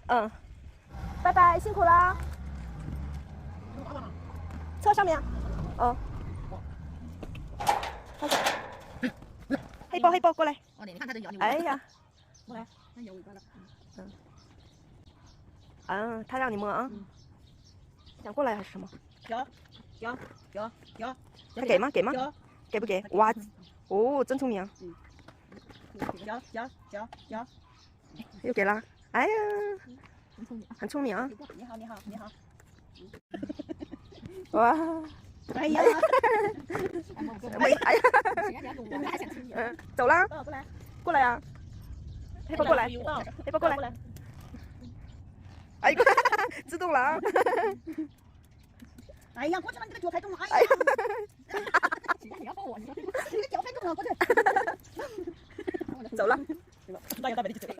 嗯，拜拜，辛苦了。车上面。哦。黑豹，黑豹过来。哦，你看它这摇你。哎呀，过来，它摇尾巴了。嗯。啊，它让你摸啊？想过来还是什么？摇。他给吗？给吗？给不给？哇，哦，真聪明啊！摇。又给了。哎呀，很聪明，很聪明啊！你好。哇！哎呀！没，哎呀！走啦！过来呀！黑豹过来，黑豹过来！哎呀，自动了啊！哎呀，过去了，你这个脚太重了！哎呀！你要抱我，你这个脚太重了，过去。走了。大摇大摆的去走。